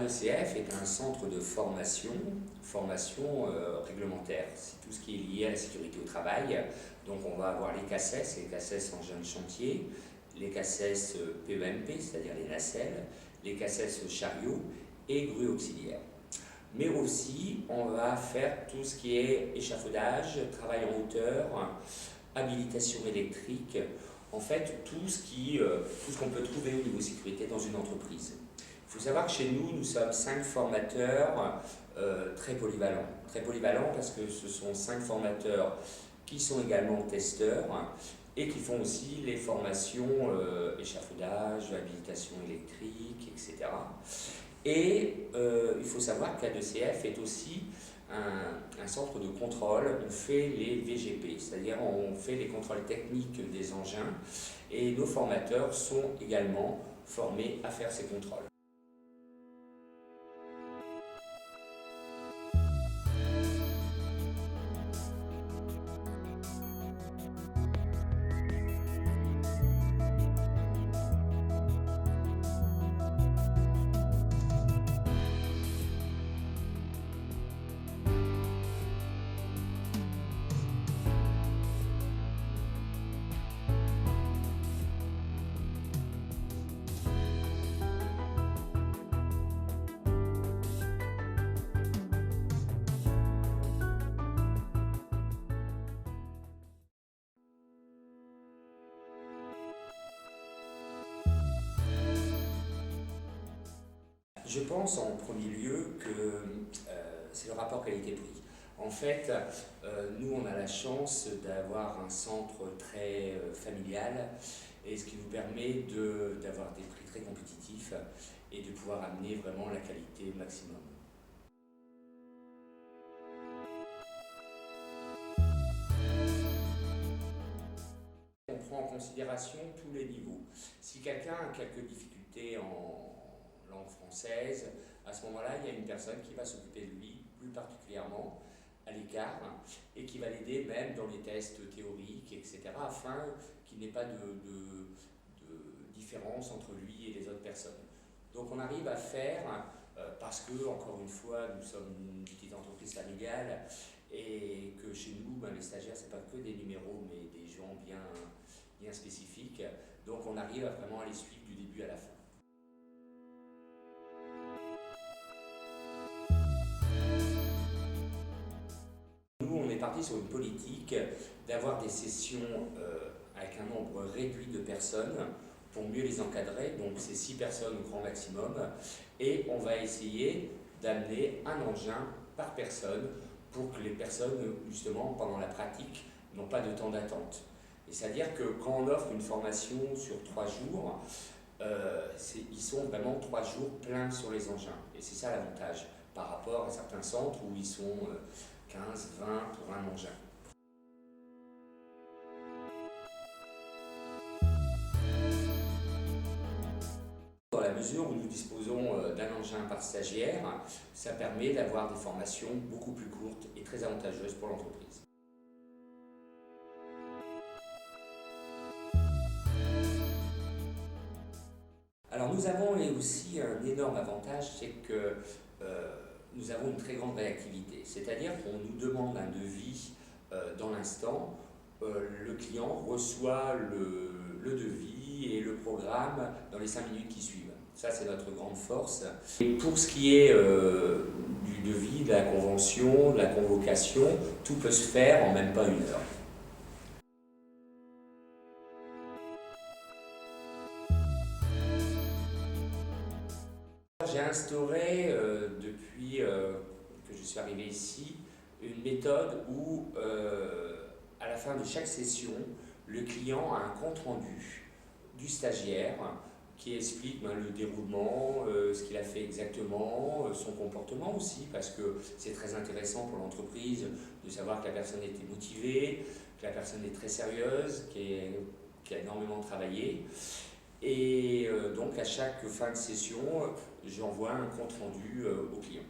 A2CF est un centre de formation réglementaire. C'est tout ce qui est lié à la sécurité au travail. Donc on va avoir les CACES, les CACES engins de chantier, les CACES PEMP, c'est-à-dire les nacelles, les CACES chariots et grues auxiliaires. Mais aussi, on va faire tout ce qui est échafaudage, travail en hauteur, habilitation électrique, en fait tout ce qu'on peut trouver au niveau sécurité dans une entreprise. Il faut savoir que chez nous, nous sommes 5 formateurs très polyvalents. Très polyvalents parce que ce sont 5 formateurs qui sont également testeurs et qui font aussi les formations échafaudage, habilitation électrique, etc. Et il faut savoir qu'A2CF est aussi un centre de contrôle. On fait les VGP, c'est-à-dire on fait les contrôles techniques des engins et nos formateurs sont également formés à faire ces contrôles. Je pense en premier lieu que c'est le rapport qualité-prix. En fait, nous on a la chance d'avoir un centre très familial et ce qui nous permet d'avoir des prix très compétitifs et de pouvoir amener vraiment la qualité maximum. On prend en considération tous les niveaux. Si quelqu'un a quelques difficultés en langue française, à ce moment-là, il y a une personne qui va s'occuper de lui plus particulièrement à l'écart et qui va l'aider même dans les tests théoriques, etc., afin qu'il n'y ait pas de différence entre lui et les autres personnes. Donc on arrive à faire, parce que, encore une fois, nous sommes une petite entreprise familiale et que chez nous, les stagiaires, ce n'est pas que des numéros, mais des gens bien spécifiques. Donc on arrive vraiment à les suivre du début à la fin. Nous, on est parti sur une politique d'avoir des sessions avec un nombre réduit de personnes pour mieux les encadrer, donc c'est 6 personnes au grand maximum, et on va essayer d'amener un engin par personne pour que les personnes, justement, pendant la pratique, n'ont pas de temps d'attente. C'est-à-dire que quand on offre une formation sur 3 jours, ils sont vraiment 3 jours pleins sur les engins, et c'est ça l'avantage par rapport à certains centres où ils sont 15, 20 pour un engin. Dans la mesure où nous disposons d'un engin par stagiaire, ça permet d'avoir des formations beaucoup plus courtes et très avantageuses pour l'entreprise. Alors nous avons aussi un énorme avantage, c'est que nous avons une très grande réactivité. C'est-à-dire qu'on nous demande un devis dans l'instant, le client reçoit le devis et le programme dans les 5 minutes qui suivent. Ça, c'est notre grande force. Et pour ce qui est du devis, de la convention, de la convocation, tout peut se faire en même pas 1 heure. J'ai instauré, depuis que je suis arrivé ici, une méthode où, à la fin de chaque session, le client a un compte-rendu du stagiaire qui explique le déroulement, ce qu'il a fait exactement, son comportement aussi, parce que c'est très intéressant pour l'entreprise de savoir que la personne était motivée, que la personne est très sérieuse, qui a énormément travaillé. Et donc à chaque fin de session, j'envoie un compte rendu au client.